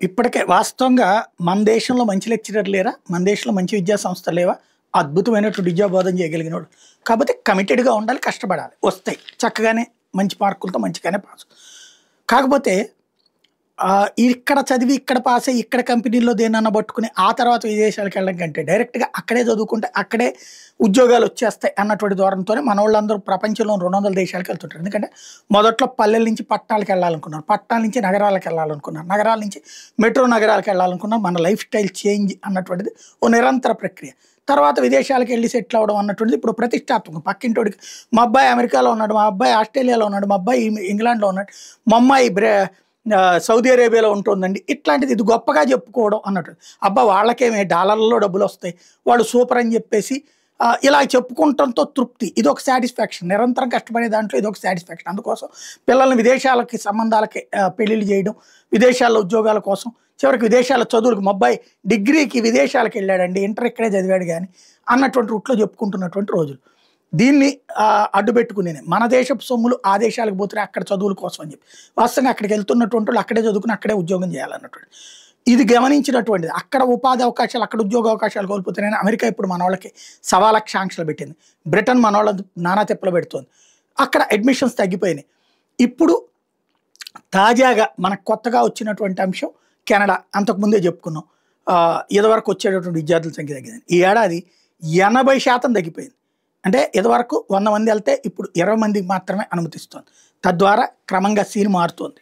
ఇప్పటికే వాస్తవంగా మన దేశంలో మంచి లెక్చరర్ లేరా? మన దేశంలో మంచి విద్యా సంస్థలు లేవా? అద్భుతమైనటువంటి విద్యా బోధన చేయగలిగినోడు. కాపోతే కమిటెడ్‌గా ఉండాలి, కష్టపడాలి. వస్తాయి. చక్కగానే మంచి మార్కులతో మంచిగానే పాస్. కాకపోతే ఇక్కడ చదివి, ఇక్కడ పాస్ అయ్యి, ఇక్కడ కంపెనీల్లో దేన్నన్నా పట్టుకుని, ఆ తర్వాత విదేశాలకెళ్ళడం కంటే డైరెక్ట్‌గా అక్కడే చదువుకుంటే, అక్కడే ఉద్యోగాలొచ్చేస్తాయి అన్నటువంటి ధోరణితోనే మనోళ్ళందరూ ప్రపంచంలోని 200 దేశాలకెళ్తుంటారు. ఎందుకంటే మొదట్లో పల్లెల నుంచి పట్టణాలకెళ్ళాలనుకున్నారు. పట్టణాల నుంచి నగరాలకెళ్ళాలనుకున్నారు. నగరాల నుంచి మెట్రో నగరాలకెళ్ళాలనుకున్నారు. మన లైఫ్ స్టైల్ చేంజ్ అన్నటువంటిది ఓ నిరంతర ప్రక్రియ. తర్వాత విదేశాలకెళ్ళి సెటిల్ అవ్వడం అన్నటువంటిది ఇప్పుడు ప్రతిష్టాత్మకం. పక్కింటోడికి మా అబ్బాయి అమెరికాలో ఉన్నాడు, మా అబ్బాయి ఆస్ట్రేలియాలో ఉన్నాడు, మా అబ్బాయి ఇంగ్లాండ్‌లో ఉన్నాడు, మా అమ్మాయి సౌదీ అరేబియాలో ఉంటుందండి. ఇట్లాంటిది ఇది గొప్పగా చెప్పుకోవడం అన్నట్టు. అబ్బా! వాళ్ళకేమే డాలర్లలో డబ్బులొస్తాయి, వాళ్ళు సూపర్ అని చెప్పేసి ఇలా చెప్పుకుంటంతో తృప్తి. ఇదొక సాటిస్ఫాక్షన్. నిరంతరం కష్టపడే దాంట్లో ఇదొక సాటిస్ఫాక్షన్. అందుకోసం పిల్లల్ని విదేశాలకి సంబంధాలకి పెళ్ళిళ్ళు చేయడం, విదేశాల్లో ఉద్యోగాల కోసం, చివరికి విదేశాల చదువులకు మా అబ్బాయి డిగ్రీకి విదేశాలకు వెళ్ళాడండి, ఇంటర్ ఇక్కడే చదివాడు కానీ అన్నటువంటి రూట్లో చెప్పుకుంటున్నటువంటి రోజులు. దీన్ని అడ్డుపెట్టుకుని మన దేశపు సొమ్ములు ఆ దేశాలకు పోతే అక్కడ చదువుల కోసం అని చెప్పి వాస్తవంగా అక్కడికి వెళ్తున్నటువంటి వాళ్ళు అక్కడే చదువుకుని అక్కడే ఉద్యోగం చేయాలన్నటువంటి ఇది గమనించినటువంటిది. అక్కడ ఉపాధి అవకాశాలు, అక్కడ ఉద్యోగ అవకాశాలు కోల్పోతున్నాయని అమెరికా ఇప్పుడు మన వాళ్ళకి 1,00,000 ఆంక్షలు పెట్టింది. బ్రిటన్ మన వాళ్ళ నానా తెప్పలు పెడుతోంది. అక్కడ అడ్మిషన్స్ తగ్గిపోయినాయి. ఇప్పుడు తాజాగా మనకు కొత్తగా వచ్చినటువంటి అంశం కెనడా. అంతకుముందే చెప్పుకున్నాం ఇదివరకు వచ్చేటటువంటి విద్యార్థుల సంఖ్య తగ్గిందని. ఈ ఏడాది 80% తగ్గిపోయింది. అంటే ఇదివరకు 100 మంది వెళ్తే ఇప్పుడు 20 మందికి మాత్రమే అనుమతిస్తోంది. తద్వారా క్రమంగా సీన్ మారుతోంది.